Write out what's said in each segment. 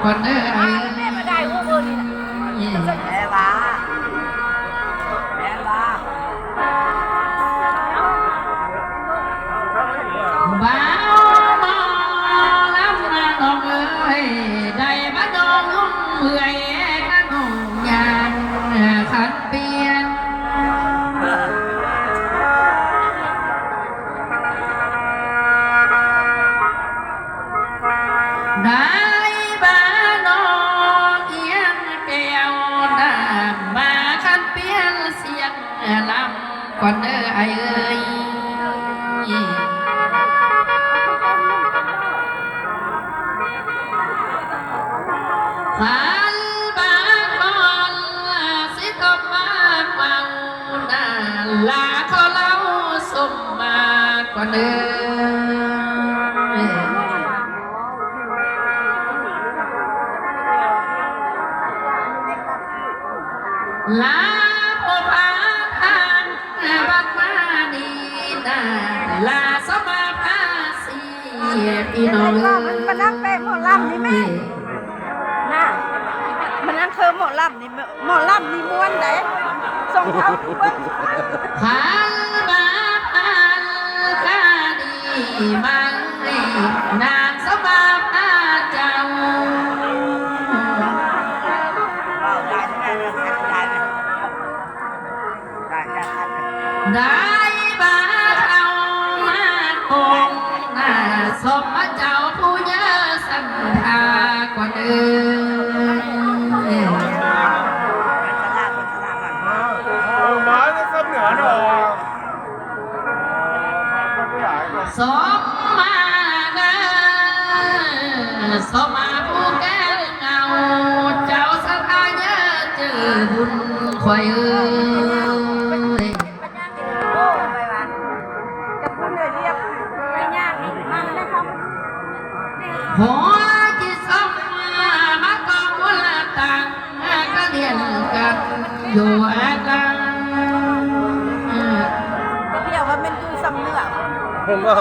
คนเด้อไอ้แม่มาได้พวกมึงนี่นะแม่บ้าแม่บ้าบ้าวมอลำมาน้องเอ้ยได้มาดองลุ่มเมื่อยก็น้องยานขันเปลี่ยนได้บ้านองเอียงแก้วน้ำมาขันเปลี่ยนเสียงลำก่อนเด้อไอ้เอ้ยขันบางบอนสิตบมาเมาหน้าลาเขาเล่าสมมาก่อนเด้อลาผู้พาทางบัดมาดีนาลาสมาภาสีพี่น้องมันนั่งเป็นหมอลำนี่แม่น่ะมันนั่งคือหมอลำนี่หมอลำนี่ม้วนเด้ส่งเขาเบิ้งขันบาพันคาดีมันนางสมาภาเจ้าได้บาเข้ามาคงหน้าสมเจ้าผู้เยอะสันทากว่าเดิมมาจะเสนอหน่อยสมมาเด้อสมมาผู้แก้เงาเจ้าสถานเยอะเจอบุญคอยเอ้ยหัวจิตสมมาตองวลตังก็เรียนกันอยู่กันเดี๋ยวว่ามันอยู่สำเนือผมก็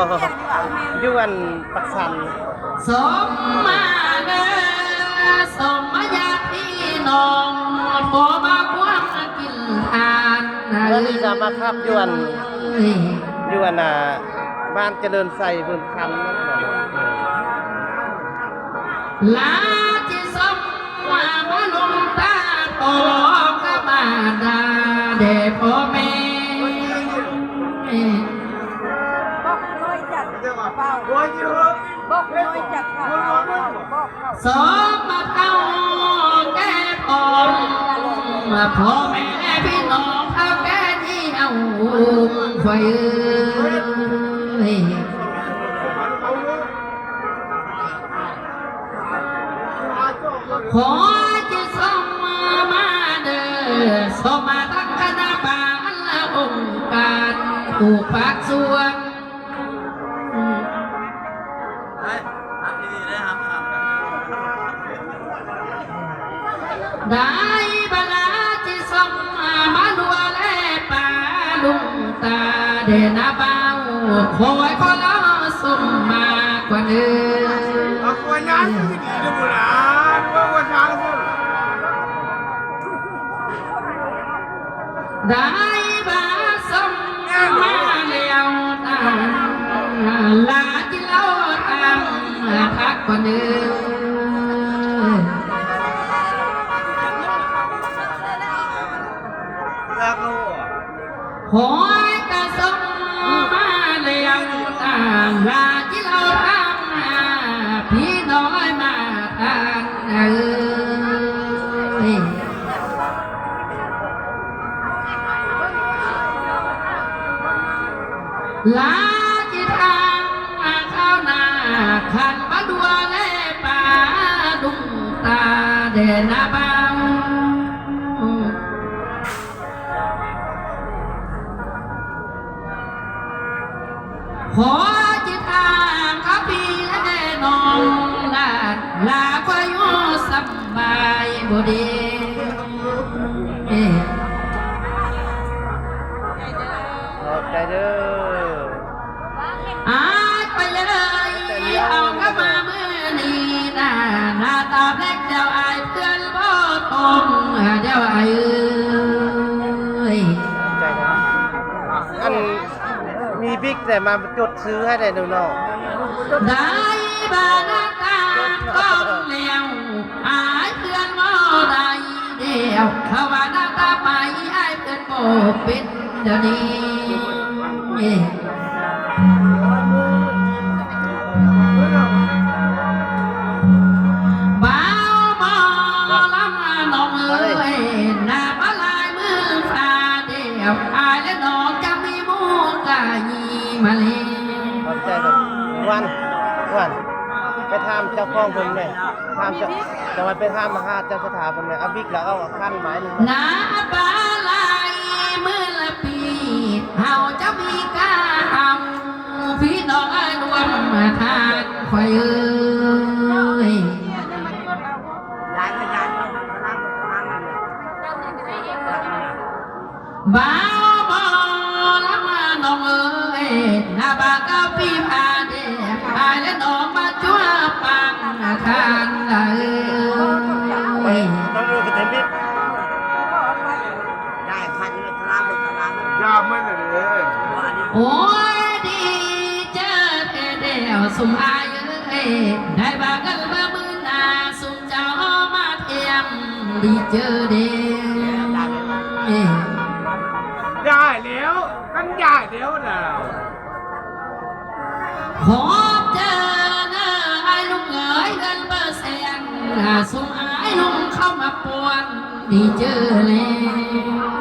ยวนปักสันสมมาเด้อสมมาญาติพี่น้องพอมาพวงกินทานแล้วนี่จะมาทับยวนบ้านเจริญใส่พื้นคำนั่นแหละลาจิสมว่ามาลุงตาโตก็มาดาเดพ่อแม่บอกน้อยจัดเฝ้าบอกน้อยจัดเฝ้าสมมาเท่าแก่ปอนพ่อแม่พี่น้องเขาแก่ที่เอาไฟขอจิตสมมาเด้อสมมาทั้งคณะบาลและองค์การผูกพักส่วนได้บลาจิตสมมาดัวแลป่าลุงตาเดนาเบาคอยขอเล่าสมมากว่าเดิมคนนั้นดีนะบุญว่าช้างสุดได้บาสมมาเลี้ยวตาลาจิเล่าตามพักกว่าเดิมหอยกระสมมาเลี้ยวตาลาจิเล่าตามพี่น้อยมาทานลาจิทางข้าวนาขันมาดัวเล่ป่าดุงตาเดนาเบาขอจิทางข้าพี่และน้องลาควายสบายบ่ดีใจเด้อไปเลยเอาก็มาเมื่อนี้หน้าตาแปลก จ้าไอ้เอ้ย ใจนะอันมีบิ๊กแต่มาจดซื้อให้ได้ดูเนาะ ได้บานาตาก้องเลี้ยวหายเพื่อนมอได้เดียวเขาว่าหน้าตาไปไอ้เพื่อนโบเป็นเดี๋ยวนี้บ้าวมอลำน้องเอ้ยหน้าปลายมือฟ้าเดียวอายและน้องจะมีมูกายีมาเลย ขอบใจครับวันไปถามเจ้าของเพิ่นแม่ถามจะมาไปถามมหาเจ้าสถาเพิ่นแม่เอาบิ๊กแล้วเอาขั้นไม้นึง หน้าปลายมือละปีเฮาจะมีกาทำพี่น้องรวมมาทานคอยเอ้ย บ้าวบอละมาน้องเอ้ยหน้าบากกะปีพาเดพายและน้องมาจั่วปังทางเอ้ย น้องดูกระเทมบิ๊ก ยากไม่เลยเลย โอ้ยดีเจอเดียวสุมอายเอ้ยได้บากันเมื่อมือหน้าสุมเจ้ามาเทียมดีเจอเดียวเอ้ย ได้แล้วกันได้แล้วนะ ขอเจอเนอไอ้ลุงเอ๋ยเงินเบอร์แสนส่งไอ้ลุงเข้ามาปวนดีเจอเลย